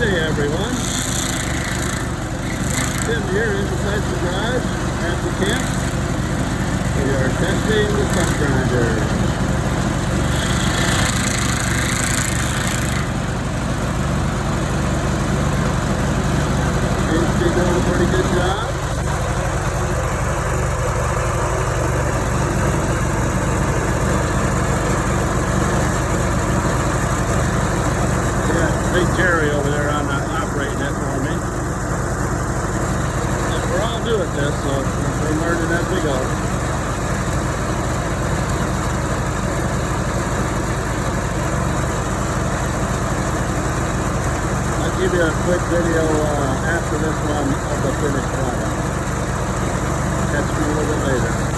day, everyone. Tim here inside the garage at the camp. We are testing the stump grinder. Seems to be doing a pretty good job. Big Jerry over there operating it for me. And we're all new at this, so we're learning as we go. I'll give you a quick video after this one of the finished product. Catch me a little bit later.